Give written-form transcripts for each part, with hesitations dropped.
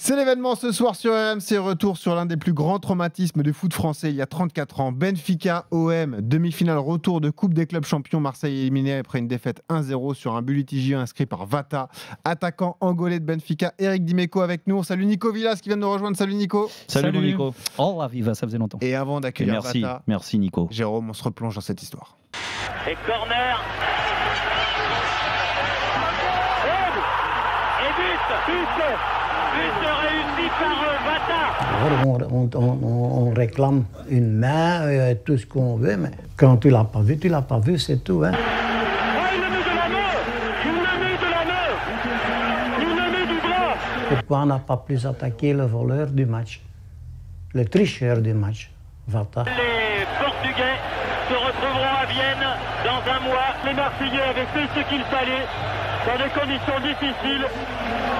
C'est l'événement ce soir sur RMC, retour sur l'un des plus grands traumatismes du foot français il y a 34 ans. Benfica OM, demi-finale retour de Coupe des clubs champions. Marseille éliminé après une défaite 1-0 sur un but litigieux inscrit par Vata. Attaquant angolais de Benfica, Eric Dimeco avec nous. On salue Nico Villas qui vient de nous rejoindre. Salut Nico. Salut Nico. Oh la viva, ça faisait longtemps. Et avant d'accueillir Vata, merci Nico. Jérôme, on se replonge dans cette histoire. Et corner. Et but réussi par Vata. On réclame une main, tout ce qu'on veut, mais quand tu l'as pas vu, c'est tout. Hein. Il le met de la main. Il le met de la main. Il le met du bras. Pourquoi on n'a pas plus attaqué le voleur du match, le tricheur du match, Vata? Les Portugais se retrouveront à Vienne dans un mois. Les Marseillais avaient fait ce qu'il fallait dans des conditions difficiles.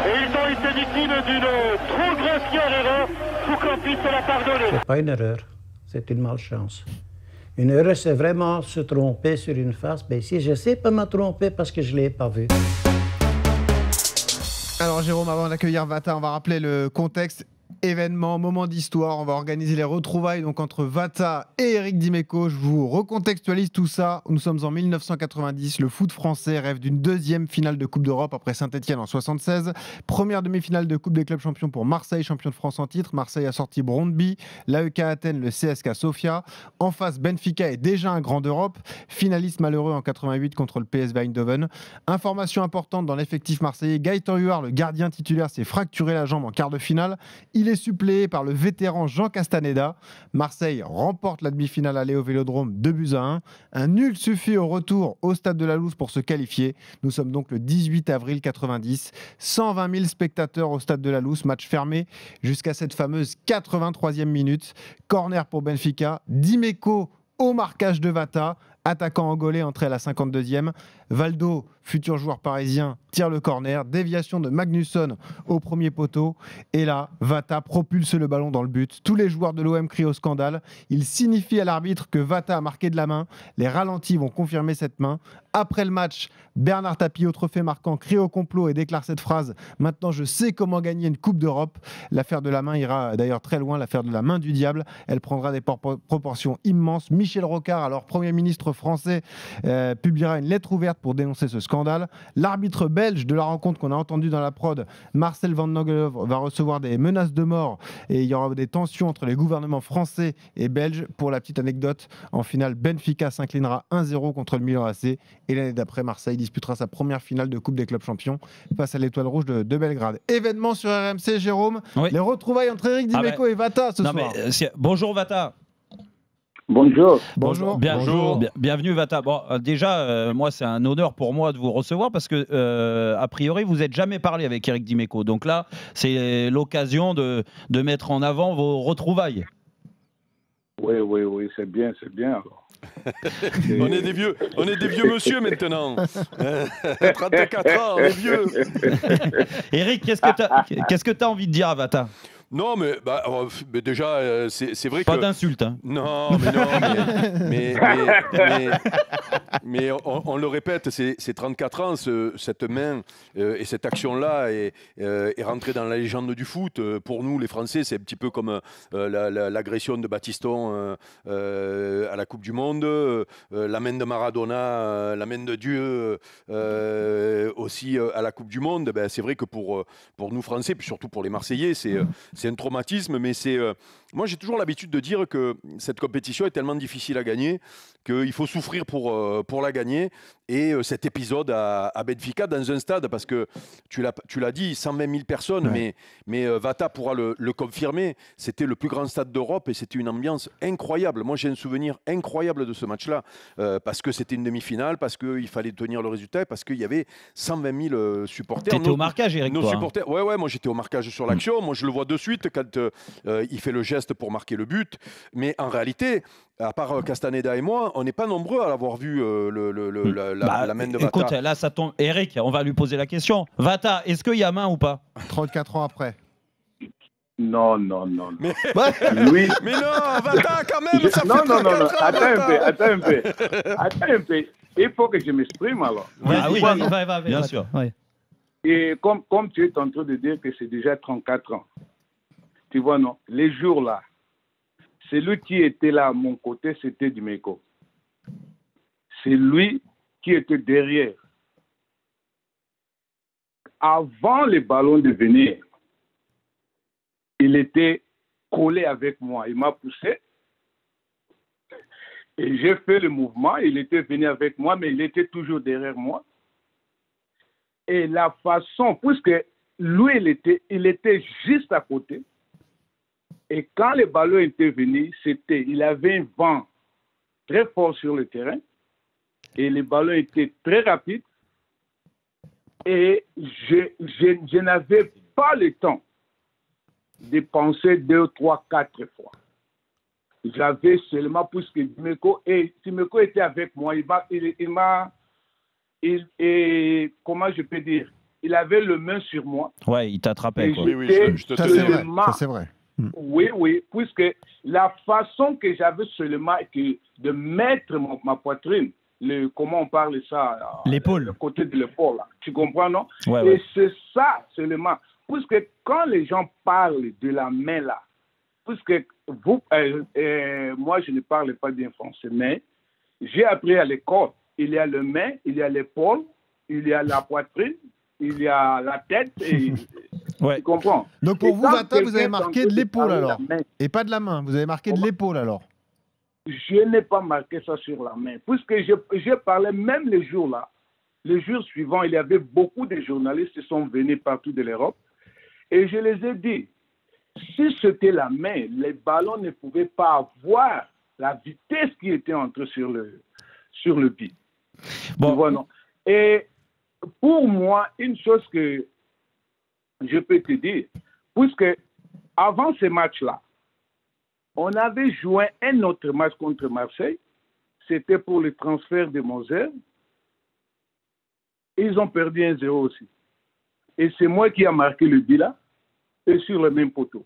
Et ils ont été victimes d'une trop grossière erreur pour qu'on puisse la pardonner. C'est pas une erreur, c'est une malchance. Une erreur, c'est vraiment se tromper sur une face. Mais ici, je sais pas me tromper parce que je l'ai pas vu. Alors Jérôme, avant d'accueillir Vata, on va rappeler le contexte. Événement, moment d'histoire, on va organiser les retrouvailles donc entre Vata et Eric Dimeco. Je vous recontextualise tout ça. Nous sommes en 1990, le foot français rêve d'une deuxième finale de Coupe d'Europe après Saint-Etienne en 76. Première demi-finale de Coupe des clubs champions pour Marseille, champion de France en titre. Marseille a sorti Brøndby, l'AEK Athènes, le CSKA Sofia. En face, Benfica est déjà un grand d'Europe, finaliste malheureux en 88 contre le PSV Eindhoven. Information importante dans l'effectif marseillais, Gaëtan Huard, le gardien titulaire, s'est fracturé la jambe en quart de finale. Il est suppléé par le vétéran Jean Castaneda. Marseille remporte la demi-finale aller au Vélodrome 2-1. Un nul suffit au retour au stade de la Luz pour se qualifier. Nous sommes donc le 18 avril 90. 120 000 spectateurs au stade de la Luz, match fermé jusqu'à cette fameuse 83e minute. Corner pour Benfica. Dimeco au marquage de Vata. Attaquant angolais entré à la 52e. Valdo, futur joueur parisien, tire le corner. Déviation de Magnusson au premier poteau. Et là, Vata propulse le ballon dans le but. Tous les joueurs de l'OM crient au scandale. Il signifie à l'arbitre que Vata a marqué de la main. Les ralentis vont confirmer cette main. Après le match, Bernard Tapie, autre fait marquant, crie au complot et déclare cette phrase: maintenant je sais comment gagner une Coupe d'Europe. L'affaire de la main ira d'ailleurs très loin, l'affaire de la main du diable. Elle prendra des proportions immenses. Michel Rocard, alors Premier ministre français, publiera une lettre ouverte pour dénoncer ce scandale. L'arbitre belge de la rencontre qu'on a entendu dans la prod, Marcel Van Nogelov, va recevoir des menaces de mort et il y aura des tensions entre les gouvernements français et belges. Pour la petite anecdote, en finale, Benfica s'inclinera 1-0 contre le Milan AC et l'année d'après, Marseille disputera sa première finale de Coupe des clubs champions face à l'Étoile Rouge de Belgrade. Événement sur RMC, Jérôme. Oui. Les retrouvailles entre Eric Dimeco et Vata ce soir. Bonjour Vata. Bonjour. Bonjour. Bienvenue Vata. Bon, déjà, moi, c'est un honneur pour moi de vous recevoir parce que, a priori, vous n'êtes jamais parlé avec Eric Dimeco. Donc là, c'est l'occasion de mettre en avant vos retrouvailles. Oui, c'est bien alors. On est des vieux monsieur maintenant. 34 ans, on est vieux. Eric, qu'est-ce que tu as envie de dire à Vata? Non, mais déjà, c'est vrai Pas d'insulte. Hein. Non, mais on le répète, c'est 34 ans, cette main et cette action-là est rentrée dans la légende du foot. Pour nous, les Français, c'est un petit peu comme l'agression de Battiston à la Coupe du Monde, la main de Maradona, la main de Dieu aussi à la Coupe du Monde. Ben, c'est vrai que pour nous Français, puis surtout pour les Marseillais, c'est un traumatisme, mais moi j'ai toujours l'habitude de dire que cette compétition est tellement difficile à gagner qu'il faut souffrir pour la gagner. Et cet épisode à Benfica dans un stade, parce que tu l'as dit, 120 000 personnes, ouais. mais Vata pourra le confirmer, c'était le plus grand stade d'Europe et c'était une ambiance incroyable. Moi j'ai un souvenir incroyable de ce match-là, parce que c'était une demi-finale, parce qu'il fallait tenir le résultat, parce qu'il y avait 120 000 supporters. T'étais au marquage, Eric, nos toi, supporters, hein. Ouais, moi j'étais au marquage sur l'action. Moi je le vois de suite quand il fait le geste pour marquer le but. Mais en réalité, à part Castaneda et moi, on n'est pas nombreux à l'avoir vu la main de Vata. Écoute, là ça tombe. Eric, on va lui poser la question. Vata, est-ce qu'il y a main ou pas? 34 ans après. Non. Mais, Lui... mais non, Vata quand même, ça fait 34 ans. Attends un peu. Il faut que je m'exprime alors. Oui, va, bien sûr. Oui. Et comme tu es en train de dire que c'est déjà 34 ans, tu vois, non, les jours-là, celui qui était là à mon côté, c'était Dimeco. C'est lui qui était derrière. Avant les ballons de venir, il était collé avec moi. Il m'a poussé. Et j'ai fait le mouvement. Il était venu avec moi, mais il était toujours derrière moi. Et la façon, puisque lui, il était juste à côté. Et quand les ballons étaient venus, il avait un vent très fort sur le terrain. Et les ballons étaient très rapides. Et je n'avais pas le temps de penser 2, 3, 4 fois. J'avais seulement, puisque Dimeco était avec moi, comment je peux dire, il avait le main sur moi. Ouais, il t'attrapait. Oui, je te Ça, c'est vrai. Oui, puisque la façon que j'avais seulement de mettre ma poitrine, comment on parle ça, l'épaule. le côté de l'épaule, là. Tu comprends, non? Ouais, Et ouais. c'est ça seulement. Puisque quand les gens parlent de la main là, puisque moi je ne parle pas bien français, mais j'ai appris à l'école, il y a le main, il y a l'épaule, il y a la poitrine, il y a la tête, et Ouais. tu comprends? Donc pour Et vous, quand Vata, vous avez quelqu'un marqué est en de train l'épaule parler alors. la main, Et pas de la main. Vous avez marqué de l'épaule alors. je n'ai pas marqué ça sur la main, puisque je parlais même les jours là. Les jours suivants, il y avait beaucoup de journalistes qui sont venus partout de l'Europe. Et je les ai dit, si c'était la main, les ballons ne pouvaient pas avoir la vitesse qui était entrée sur le but. Bon. Tu vois, non? Et pour moi, une chose que je peux te dire, puisque avant ce match-là, on avait joué un autre match contre Marseille. C'était pour le transfert de Moser. Ils ont perdu 1-0 aussi. Et c'est moi qui ai marqué le but là, et sur le même poteau.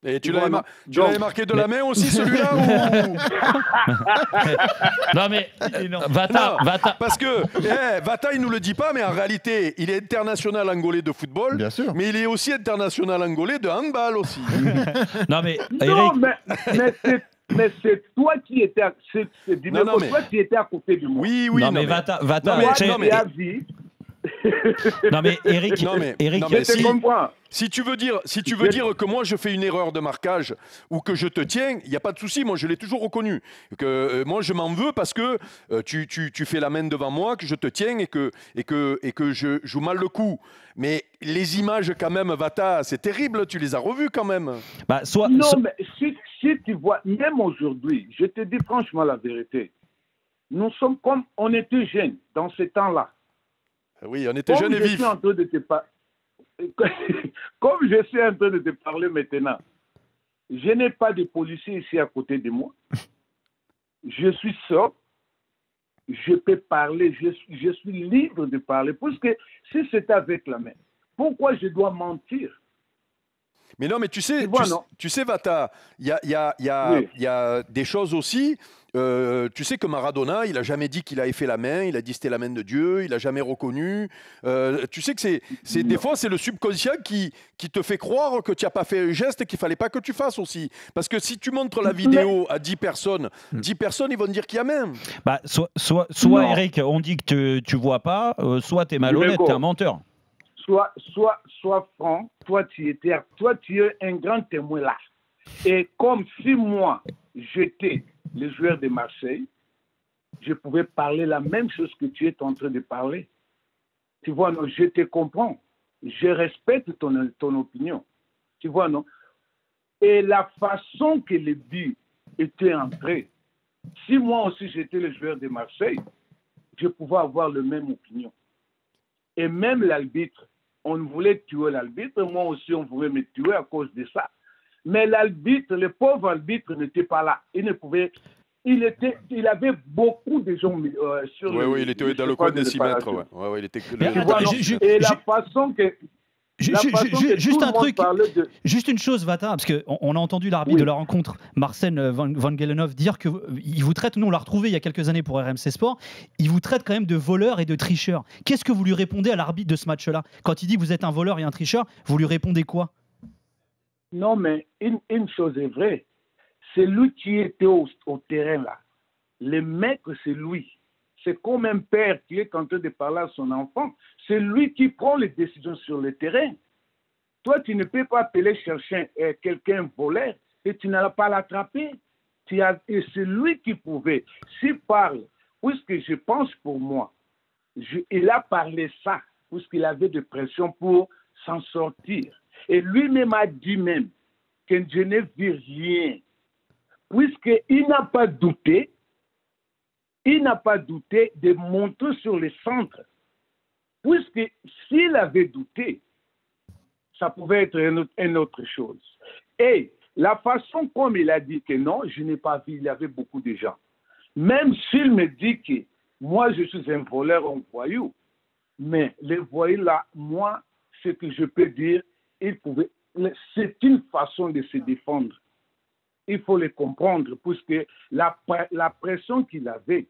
Et tu Voilà. l'avais marqué de la main aussi, celui-là ou... Non mais Vata, Parce que Vata, il nous le dit pas, mais en réalité, il est international angolais de football. Bien sûr. Mais il est aussi international angolais de handball aussi. non mais Non, Eric, mais c'est toi qui étais toi qui étais à côté de moi. Oui, non mais Vata, Toi c'est- qui as vu. non mais Eric, Eric, non, mais Je te comprends. Si tu veux dire que moi je fais une erreur de marquage ou que je te tiens, il n'y a pas de souci, moi je l'ai toujours reconnu. Que moi je m'en veux parce que tu fais la main devant moi, que je te tiens et que je joue mal le coup. Mais les images quand même, Vata, c'est terrible, tu les as revues quand même. bah, Non, mais si tu vois, même aujourd'hui, je te dis franchement la vérité, nous sommes comme on était jeunes dans ce temps-là. Oui, on était jeunes et vifs. Comme je suis en train de te parler maintenant, je n'ai pas de policier ici à côté de moi. Je suis seul. Je peux parler. Je suis libre de parler. Parce que si c'est avec la main, pourquoi je dois mentir? Mais non, mais tu sais, Vata, il y a des choses aussi. Tu sais que Maradona, il n'a jamais dit qu'il avait fait la main, il a dit c'était la main de Dieu, il n'a jamais reconnu. Tu sais que des fois, c'est le subconscient qui te fait croire que tu n'as pas fait un geste qu'il ne fallait pas que tu fasses aussi. Parce que si tu montres la vidéo à 10 personnes, 10 personnes, ils vont te dire qu'il y a main. bah, soit Eric, on dit que tu vois pas, soit tu es malhonnête, tu es un menteur. Sois franc, toi tu es un grand témoin là. Et comme si moi, j'étais le joueur de Marseille, je pouvais parler la même chose que tu es en train de parler. Tu vois, non, je te comprends. Je respecte ton opinion. Tu vois, non? Et la façon que le but était entré, si moi aussi j'étais le joueur de Marseille, je pouvais avoir la même opinion. Et même l'arbitre, on voulait tuer l'arbitre, moi aussi on voulait me tuer à cause de ça. Mais l'arbitre, le pauvre arbitre n'était pas là. Il ne pouvait... Il avait beaucoup de gens sur Oui, il était dans le coin des 6 mètres. Ouais, il était... La façon que... Juste un truc, juste une chose, Vata, parce qu'on a entendu l'arbitre de la rencontre, Marcel Van Gelenhoff, dire qu'il vous traite, nous on l'a retrouvé il y a quelques années pour RMC Sport, il vous traite quand même de voleur et de tricheur. Qu'est-ce que vous lui répondez à l'arbitre de ce match-là? Quand il dit que vous êtes un voleur et un tricheur, vous lui répondez quoi? Non, mais une chose est vraie, c'est lui qui était au terrain là. Le mec, c'est lui. C'est comme un père qui est en train de parler à son enfant. C'est lui qui prend les décisions sur le terrain. Toi, tu ne peux pas appeler chercher quelqu'un voleur et tu n'allais pas l'attraper. Et c'est lui qui pouvait. S'il parle, puisque je pense pour moi, il a parlé ça, puisqu'il avait de pression pour s'en sortir. Et lui-même a dit même que je n'ai vu rien, puisqu'il n'a pas douté. Il n'a pas douté de monter sur le centre. Puisque s'il avait douté, ça pouvait être une autre chose. Et la façon comme il a dit que non, je n'ai pas vu, il y avait beaucoup de gens. Même s'il me dit que moi, je suis un voleur, un voyou, mais les voyous là, moi, ce que je peux dire, c'est une façon de se défendre. Il faut le comprendre, puisque la pression qu'il avait,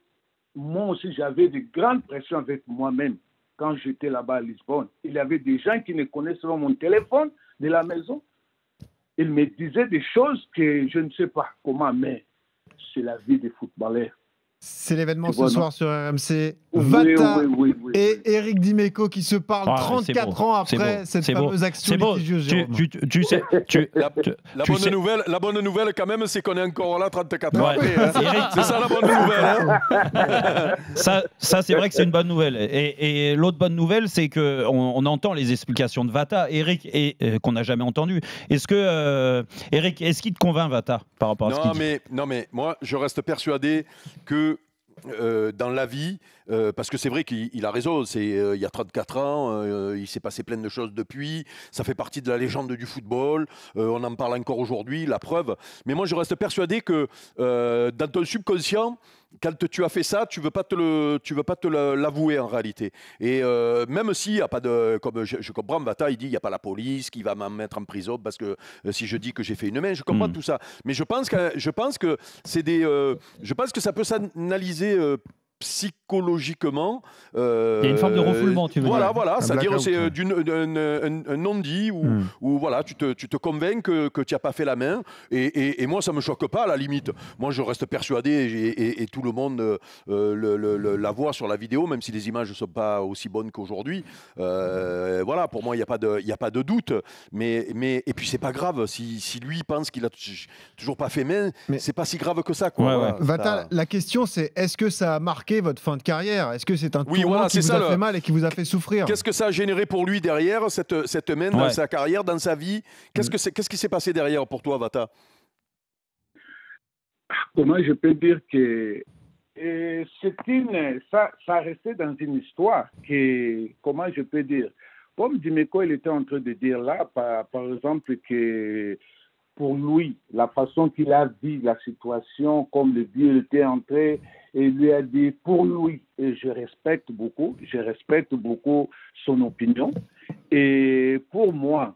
moi aussi, j'avais de grandes pressions avec moi-même quand j'étais là-bas à Lisbonne. Il y avait des gens qui ne connaissaient pas mon téléphone de la maison. Ils me disaient des choses que je ne sais pas comment, mais c'est la vie des footballeurs. C'est l'événement ce soir sur RMC. Vata et Éric Dimeco qui se parlent 34 ans après cette fameuse action litigieuse. La bonne nouvelle quand même, c'est qu'on est encore là 34 ans après. Hein. C'est ça la bonne nouvelle. Hein. ça c'est vrai que c'est une bonne nouvelle. Et l'autre bonne nouvelle, c'est qu'on entend les explications de Vata, Éric, et qu'on n'a jamais entendu. Est-ce que Éric, est-ce qu'il te convainc, Vata, par rapport à ce qu'il dit? Non, mais moi, je reste persuadé que dans la vie, parce que c'est vrai qu'il a raison, il y a 34 ans, il s'est passé plein de choses depuis, ça fait partie de la légende du football, on en parle encore aujourd'hui, la preuve. Mais moi, je reste persuadé que dans ton subconscient, quand tu as fait ça, tu veux pas te l'avouer en réalité. Et même s'il n'y a pas de, comme je comprends, Vata, il dit il n'y a pas la police qui va m'en mettre en prison parce que si je dis que j'ai fait une main, je comprends tout ça. Mais je pense que c'est je pense que ça peut s'analyser psychologiquement. Il y a une forme de refoulement, tu veux dire. Voilà, c'est-à-dire c'est un non-dit où voilà, tu te convaincs que tu n'as pas fait la main. Et moi, ça ne me choque pas à la limite. Moi, je reste persuadé, et tout le monde la voit sur la vidéo, même si les images ne sont pas aussi bonnes qu'aujourd'hui. Voilà, pour moi, il n'y a pas de doute. Et puis, c'est pas grave. Si lui pense qu'il a toujours pas fait main, c'est pas si grave que ça. Quoi. Voilà, Vata, la question, c'est est-ce que ça a marqué votre fin de carrière? Est-ce que c'est un tournant qui vous a fait mal et qui vous a fait souffrir? Qu'est-ce que ça a généré pour lui derrière, cette main dans sa carrière, dans sa vie? Qu'est-ce qui s'est passé derrière pour toi, Vata? Comment je peux dire que ça restait dans une histoire que, comment je peux dire, comme Dimeco, il était en train de dire là, par exemple, que pour lui, la façon qu'il a vu la situation, comme le vieux était entré, et il lui a dit, pour lui, et je respecte beaucoup son opinion, et pour moi,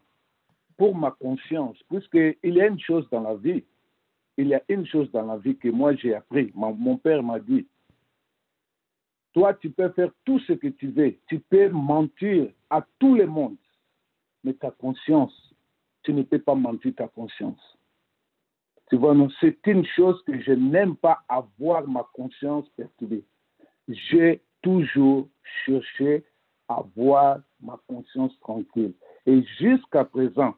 pour ma conscience, puisqu'il y a une chose dans la vie, que moi j'ai appris, mon père m'a dit, toi tu peux faire tout ce que tu veux, tu peux mentir à tout le monde, mais ta conscience, tu ne peux pas mentir ta conscience. Tu vois, non, c'est une chose que je n'aime pas, avoir ma conscience perturbée. J'ai toujours cherché à avoir ma conscience tranquille. Et jusqu'à présent,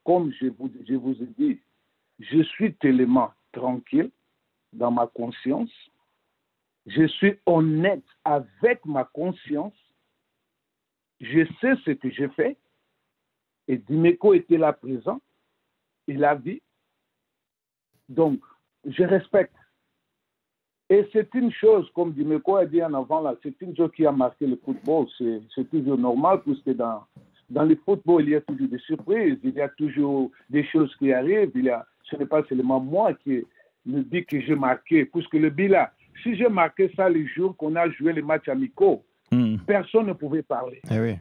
comme je vous ai dit, je suis tellement tranquille dans ma conscience. Je suis honnête avec ma conscience. Je sais ce que j'ai fait. Et Dimeco était là présent. Il a vu. Donc, je respecte. Et c'est une chose, comme Dimeco a dit en avant, là, c'est une chose qui a marqué le football. C'est toujours normal, puisque dans le football, il y a toujours des surprises, il y a toujours des choses qui arrivent. Ce n'est pas seulement moi qui me dis que j'ai marqué, puisque le bilan, si j'ai marqué ça les jours qu'on a joué les matchs amicaux, personne ne pouvait parler. Eh oui.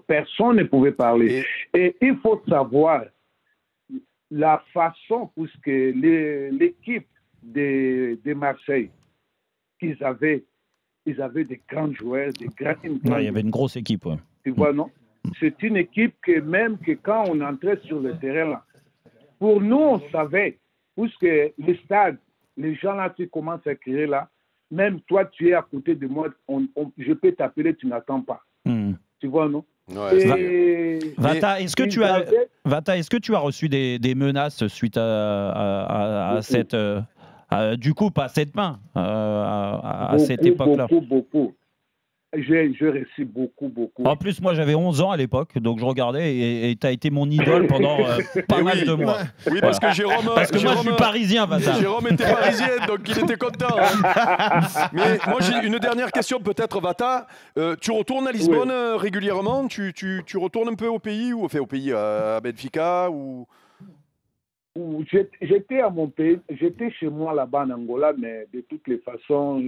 Personne ne pouvait parler. Et il faut savoir la façon, puisque l'équipe de Marseille, ils avaient des grands joueurs, il y avait une grosse équipe. Ouais. Tu vois, non? C'est une équipe que même que quand on entrait sur le terrain, là, pour nous, on savait, puisque le stade, les gens là qui commencent à crier là, même toi, tu es à côté de moi, je peux t'appeler, tu n'attends pas. Tu vois, non? Ouais, Vata, est-ce que tu as reçu des menaces suite à cette... du coup, pas cette main, à cette époque-là? Beaucoup. J'ai reçu beaucoup. En plus, moi, j'avais 11 ans à l'époque, donc je regardais et tu as été mon idole pendant pas mal de mois. Oui, parce que Jérôme... Parce que moi, je suis parisien, Vata. Jérôme était parisien, donc il était content. Hein. Mais moi, j'ai une dernière question, peut-être, Vata. Tu retournes à Lisbonne régulièrement? Tu retournes un peu au pays, ou au pays, à Benfica ou... J'étais à mon pays, j'étais chez moi là-bas en Angola, mais de toutes les façons,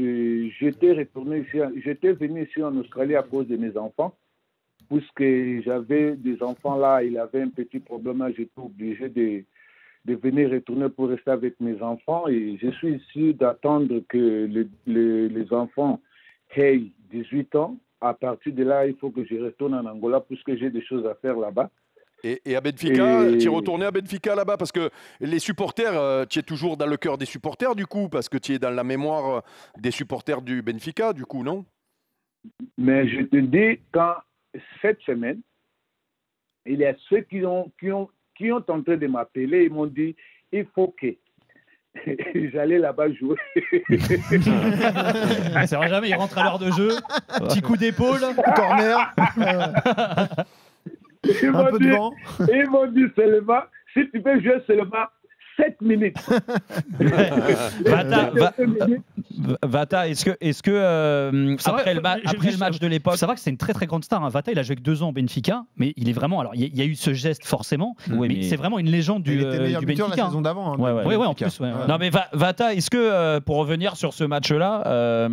j'étais venu ici en Australie à cause de mes enfants, puisque j'avais des enfants là, il avait un petit problème, j'étais obligé de venir retourner pour rester avec mes enfants, et je suis ici d'attendre que les enfants aient 18 ans. À partir de là, il faut que je retourne en Angola, puisque j'ai des choses à faire là-bas. Et à Benfica, tu es retourné à Benfica là-bas? Parce que les supporters, tu es toujours dans le cœur des supporters du coup, parce que tu es dans la mémoire des supporters du Benfica du coup, non? Mais je te dis, quand cette semaine, il y a ceux qui ont tenté de m'appeler, ils m'ont dit, il faut que j'allais là-bas jouer. C'est vrai, jamais, il rentre à l'heure de jeu, petit coup d'épaule, corner. Ils m'ont dit seulement, si tu peux jouer seulement 7 minutes. Vata, est-ce que après le match de l'époque... C'est vrai que c'est une très très grande star. Hein. Vata, il a joué que 2 ans au Benfica, mais il est vraiment... Alors, il y a eu ce geste forcément, mais c'est vraiment une légende du Benfica. La saison d'avant. Oui, en plus. Non, mais Vata, est-ce que, pour revenir sur ce match-là,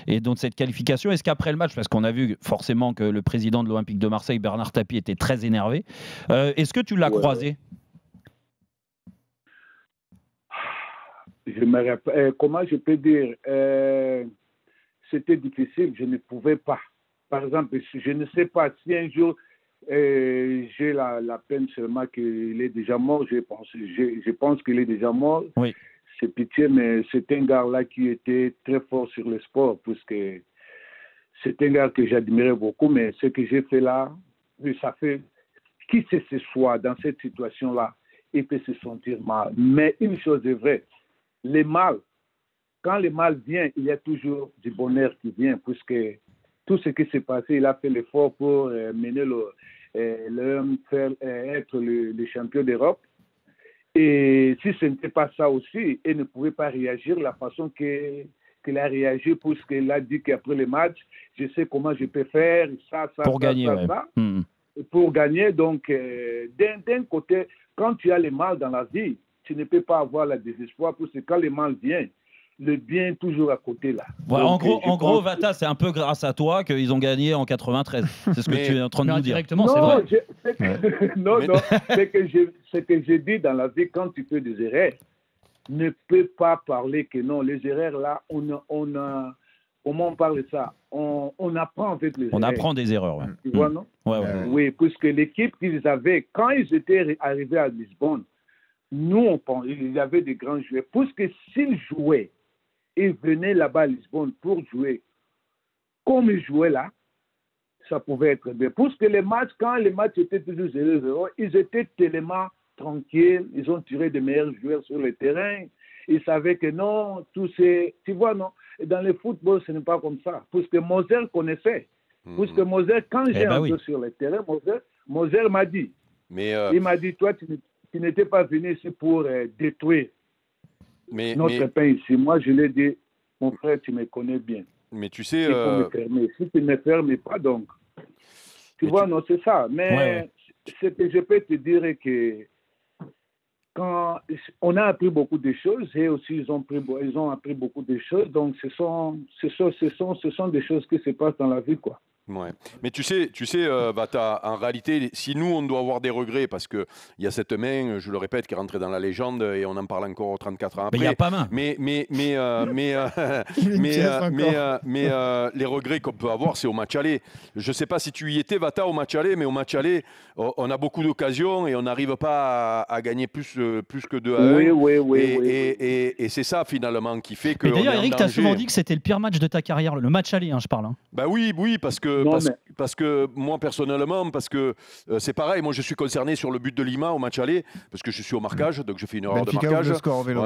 et donc cette qualification, est-ce qu'après le match, parce qu'on a vu forcément que le président de l'Olympique de Marseille, Bernard Tapie, était très énervé, est-ce que tu l'as croisé? Je me rappelle, comment je peux dire, c'était difficile, je ne pouvais pas. Par exemple, je ne sais pas si un jour j'ai la peine seulement qu'il est déjà mort, je pense qu'il est déjà mort. Oui. C'est pitié, mais c'est un gars-là qui était très fort sur le sport, puisque c'est un gars que j'admirais beaucoup, mais ce que j'ai fait là, ça fait, qui se soit dans cette situation-là, il peut se sentir mal. Mais une chose est vraie, le mal, quand le mal vient, il y a toujours du bonheur qui vient, puisque tout ce qui s'est passé, il a fait l'effort pour mener être le champion d'Europe. Et si ce n'était pas ça aussi, il ne pouvait pas réagir de la façon qu'il a réagi, puisqu'il a dit qu'après le match, je sais comment je peux faire, ça, pour gagner. Pour gagner. Donc, d'un côté, quand tu as le mal dans la vie, tu ne peux pas avoir le désespoir, parce que quand le mal vient, le bien est toujours à côté là. Ouais, donc, en gros, Vata, c'est un peu grâce à toi qu'ils ont gagné en 93. C'est ce que tu es en train de nous dire. Directement, c'est vrai. Non, ce que j'ai dit dans la vie, quand tu fais des erreurs, ne peux pas parler que non, les erreurs là, comment on parle de ça? On apprend avec les erreurs. On apprend des erreurs, ouais. Tu vois, non? Oui, puisque l'équipe qu'ils avaient, quand ils étaient arrivés à Lisbonne, nous, on pense, il y avait des grands joueurs. Puisque s'ils jouaient, ils venaient là-bas à Lisbonne pour jouer comme ils jouaient là, ça pouvait être bien. Puisque les matchs, quand les matchs étaient toujours 0-0, ils étaient tellement tranquilles, ils ont tiré des meilleurs joueurs sur le terrain, ils savaient que non, tout c'est... Tu vois, non? Et dans le football, ce n'est pas comme ça. Puisque Moser connaissait. Puisque Moser, quand j'ai entré sur le terrain, Moser m'a dit, il m'a dit, toi, tu n'étais pas venu ici pour détruire notre pain ici. Moi, je l'ai dit, mon frère, tu me connais bien. Mais tu sais... Il faut me fermer. Si tu ne me fermes pas, donc... Tu vois, non, c'est ça. Mais ce que je peux te dire est que quand on a appris beaucoup de choses, et aussi ils ont appris beaucoup de choses, donc ce sont des choses qui se passent dans la vie, quoi. Ouais. Mais tu sais, Vata, en réalité, si nous, on doit avoir des regrets, parce qu'il y a cette main, je le répète, qui est rentrée dans la légende, et on en parle encore 34 ans après. Mais il n'y a pas main. Mais les regrets qu'on peut avoir, c'est au match aller. Je ne sais pas si tu y étais, Vata, au match aller, mais au match aller, on a beaucoup d'occasions et on n'arrive pas à gagner plus que 2-1. Oui. Et c'est ça, finalement, qui fait que. Mais d'ailleurs, Eric, tu as souvent dit que c'était le pire match de ta carrière, le match aller, je parle. Bah oui, parce que moi personnellement, parce que c'est pareil, moi je suis concerné sur le but de Lima au match aller, parce que je suis au marquage, donc je fais une erreur de marquage. Le score au vélo.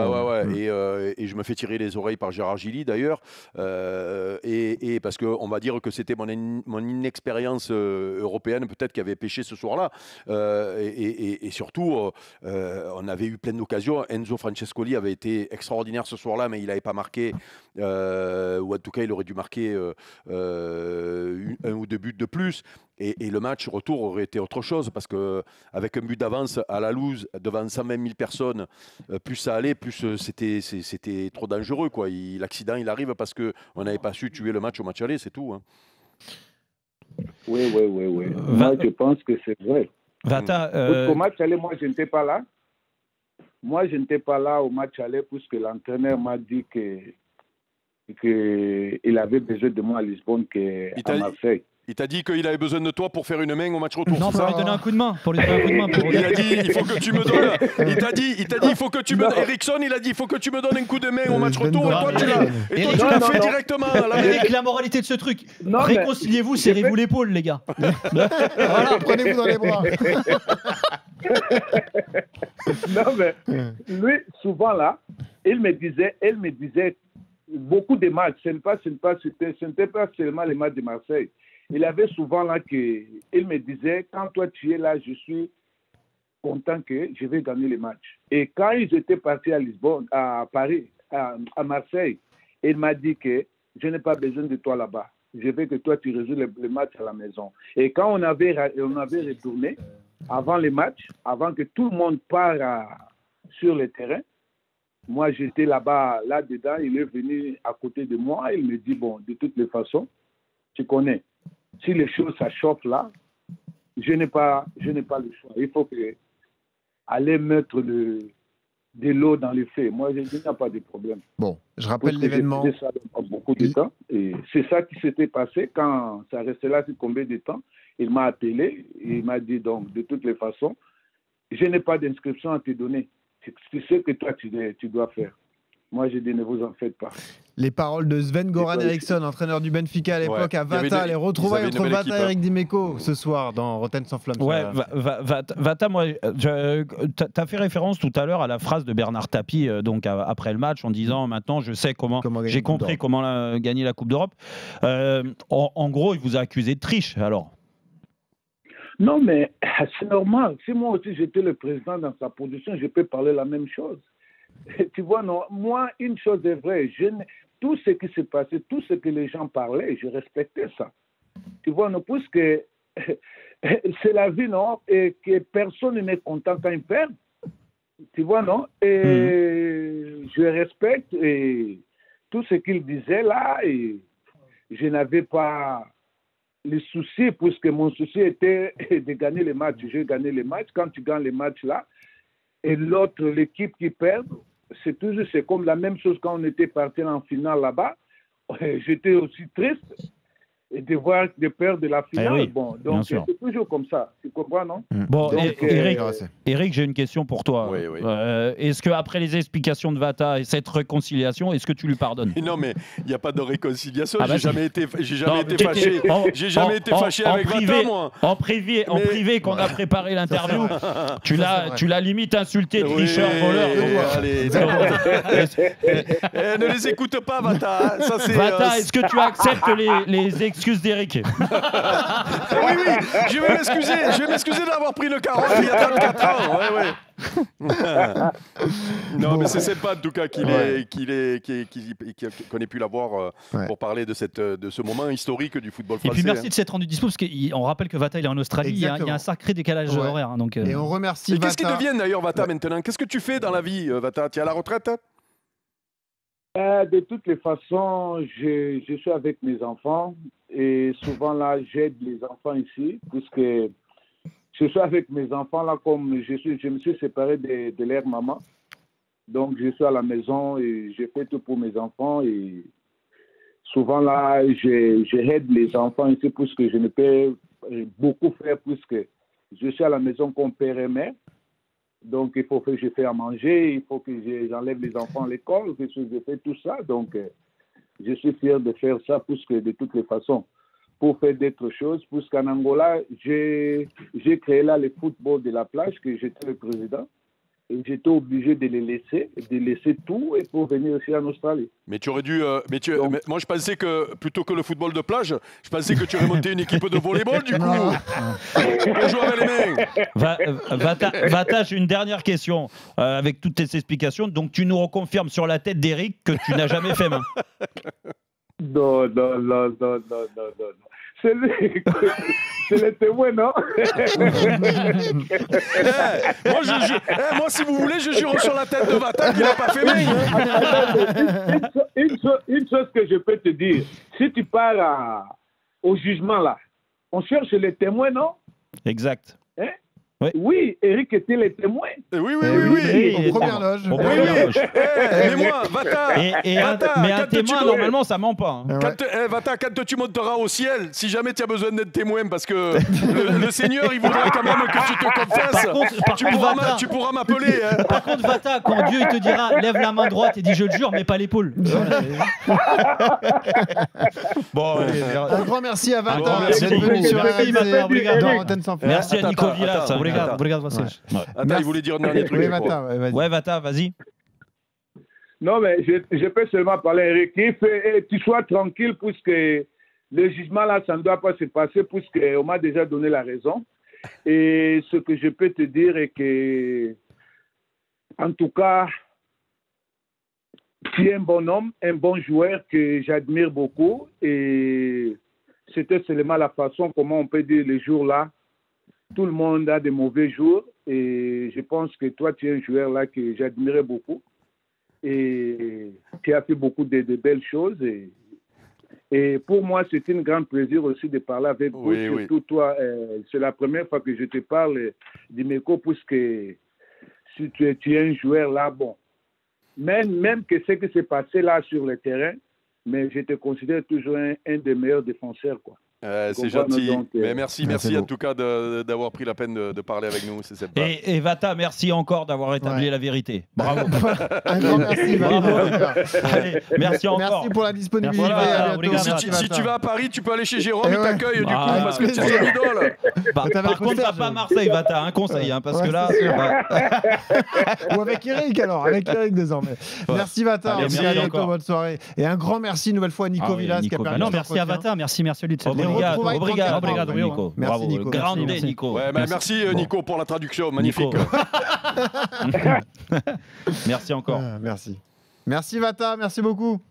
Et je me fais tirer les oreilles par Gérard Gilly d'ailleurs, et parce que on va dire que c'était mon inexpérience européenne peut-être qui avait pêché ce soir-là, et surtout on avait eu plein d'occasions. Enzo Francescoli avait été extraordinaire ce soir-là, mais il n'avait pas marqué, ou en tout cas il aurait dû marquer un ou deux buts de plus, et le match retour aurait été autre chose, parce qu'avec un but d'avance à la loose devant 120 000 personnes, plus ça allait, plus c'était trop dangereux, quoi. L'accident il arrive parce qu'on n'avait pas su tuer le match au match aller, c'est tout, hein. Oui. Moi, je pense que c'est vrai. Vata, Au match aller, moi, je n'étais pas là. Moi, je n'étais pas là au match aller, puisque l'entraîneur m'a dit qu'il avait besoin de moi à Lisbonne qu'à Marseille. Il t'a dit qu'il avait besoin de toi pour faire une main au match retour. Non, pour lui donner un coup de main. Il a dit, il faut que tu me donnes. Il t'a dit, il faut que tu me donnes. Eriksson, il a dit, il faut que tu me donnes un coup de main au match retour. Et toi, tu l'as fait directement. Eric, la moralité de ce truc, réconciliez-vous, serrez-vous l'épaule, les gars. Voilà, prenez-vous dans les bras. Non, mais lui, souvent là, il me disait beaucoup de matchs. Ce n'était pas seulement les matchs de Marseille. Il avait souvent là il me disait, quand toi tu es là, je suis content que je vais gagner les matchs. Et quand ils étaient partis à Lisbonne, à Paris, à Marseille, il m'a dit que je n'ai pas besoin de toi là-bas. Je veux que toi tu résous les matchs à la maison. Et quand on avait retourné, avant les matchs, avant que tout le monde parte sur le terrain, moi j'étais là-dedans, il est venu à côté de moi, il me dit, bon, de toutes les façons, tu connais, si les choses ça chauffe là, je n'ai pas le choix. Il faut aller mettre de l'eau dans les faits. Moi, je dis, il n'y a pas de problème. Bon, je rappelle l'événement. J'ai fait ça pendant beaucoup de temps. Et c'est ça qui s'était passé quand ça restait là depuis combien de temps. Il m'a appelé, il m'a dit, donc, de toutes les façons, je n'ai pas d'inscription à te donner. C'est ce que toi, tu dois faire. Moi, j'ai dit, ne vous en faites pas. Les paroles de Sven-Goran Eriksson, entraîneur du Benfica à l'époque, à Vata, les retrouvailles entre Vata et Eric Dimeco ce soir dans Rotten sans flamme. Ouais, Vata, moi, tu as fait référence tout à l'heure à la phrase de Bernard Tapie, donc après le match, en disant maintenant, je sais j'ai compris comment gagner la Coupe d'Europe. En gros, il vous a accusé de triche, alors. Non, mais c'est normal. Si moi aussi j'étais le président dans sa position, je peux parler la même chose. Tu vois, non, moi, une chose est vraie. Tout ce qui s'est passé, tout ce que les gens parlaient, je respectais ça. Tu vois, non, puisque c'est la vie, non, et que personne n'est content quand il perd. Tu vois, non, et je respecte tout ce qu'il disait là, et je n'avais pas les soucis, puisque mon souci était de gagner les matchs. J'ai gagné les matchs. Quand tu gagnes les matchs là, et l'autre, l'équipe qui perd, c'est comme la même chose quand on était parti en finale là-bas. J'étais aussi triste de voir de perdre de la finale. Oui, bon, donc c'est toujours comme ça. Tu comprends, non? Bon, donc, Eric, j'ai une question pour toi. Oui. Est-ce qu'après les explications de Vata et cette réconciliation, est-ce que tu lui pardonnes? Non, mais il n'y a pas de réconciliation. J'ai jamais été fâché. J'ai jamais été fâché avec Vata, moi. En privé, quand on a préparé l'interview, tu l'as limite insulté, tricheur, voleur. Allez, ne les écoute pas, Vata. Vata, est-ce que tu acceptes les excuses d'Eric? Oui, je vais m'excuser d'avoir pris le carotte il y a 34 ans. Non, mais c'est sympa en tout cas qu'on ait pu l'avoir pour parler de ce moment historique du football français. Et puis merci de s'être rendu dispo, parce qu'on rappelle que Vata il est en Australie, il y a un sacré décalage horaire. Hein, donc, Et on remercie Vata. Qu'est-ce qu'il devient d'ailleurs Vata maintenant? Qu'est-ce que tu fais dans la vie, Vata? Tu es à la retraite? De toutes les façons, je suis avec mes enfants. Et souvent, là, j'aide les enfants ici, puisque je suis avec mes enfants, là, comme je me suis séparé de leur maman. Donc, je suis à la maison et je fais tout pour mes enfants. Et souvent, là, j'aide les enfants ici, puisque je ne peux beaucoup faire, puisque je suis à la maison comme père et mère. Donc, il faut que je fasse à manger, il faut que j'enlève les enfants à l'école, que je fais tout ça. Donc, je suis fier de faire ça, puisque de toutes les façons, pour faire d'autres choses, puisqu'en Angola, j'ai créé là le football de la plage, que j'étais le président. Et j'étais obligé de laisser tout et pour venir ici en Australie. Mais tu aurais dû. Mais moi, je pensais que plutôt que le football de plage, je pensais que tu aurais monté une équipe de volleyball du coup. Pour jouer avec les mains. Vata, j'ai une dernière question avec toutes tes explications. Donc, tu nous reconfirmes sur la tête d'Eric que tu n'as jamais fait main. Non. C'est le témoin, non? Moi, si vous voulez, je jure sur la tête de Vata qu'il n'a pas fait main. Une chose que je peux te dire, si tu pars au jugement là, on cherche les témoins, non? Exact. Hein? Oui. Oui, Eric était le témoin. Oui. En première loge. Mais moi, Vata. Mais un témoin, normalement, ça ment pas. Hein. Vata, quand tu monteras au ciel, si jamais tu as besoin d'être témoin, parce que le Seigneur, il voudra quand même que tu te confesses, tu pourras m'appeler. Hein. Par contre, Vata, quand Dieu il te dira lève la main droite et dis je le jure, mais pas l'épaule. Bon, Un grand merci à Vata merci. d'être venu sur Merci, RMC Vata, obrigado. dans Antenne sans fil. Merci à Nico Villas. Obrigado, vocês. Attends, il voulait dire un dernier truc. Oui, je crois. Vata, vas-y. Ouais, Vata, vas-y. Non, mais je peux seulement parler à Eric. Tu sois tranquille, puisque le jugement là, ça ne doit pas se passer, puisqu'on m'a déjà donné la raison. Et ce que je peux te dire est que, en tout cas, tu es un bon homme, un bon joueur que j'admire beaucoup. Et c'était seulement la façon, comment on peut dire, les jours là. Tout le monde a des mauvais jours. Et je pense que toi, tu es un joueur là que j'admirais beaucoup. Et tu as fait beaucoup de belles choses. Et pour moi, c'est un grand plaisir aussi de parler avec vous. Surtout toi, c'est la première fois que je te parle d'Imeco, puisque si tu es un joueur là, bon. Même que ce qui s'est passé là sur le terrain, mais je te considère toujours un des meilleurs défenseurs, quoi. C'est gentil. Donc, mais merci en tout cas d'avoir pris la peine de parler avec nous. C'est sympa. Et Vata, merci encore d'avoir établi la vérité. Bravo. Un grand merci, Vata. Allez, merci encore. Merci pour la disponibilité. Voilà, À bientôt. Si tu vas à Paris, tu peux aller chez Jérôme, il ouais. t'accueille du coup, Ah, parce que tu es son idole. Par contre, va pas à Marseille, Vata, un conseil, hein, parce Ouais, que là. c'est sûr. Ou avec Eric alors, avec Eric désormais. Ouais. Merci Vata, Allez, merci, merci à bientôt, encore. bonne soirée. Et un grand merci une nouvelle fois à Nico Villas qui a permis Non, cet merci à entretien. Vata, merci à lui de cette Obrigado, retrouvailles obrigado, tranquillement. obrigado, Nico. Merci, Bravo, Nico. grande Merci. Nico. Ouais, merci Nico pour la traduction, magnifique. Nico. Merci encore. Merci. Merci Vata, merci beaucoup.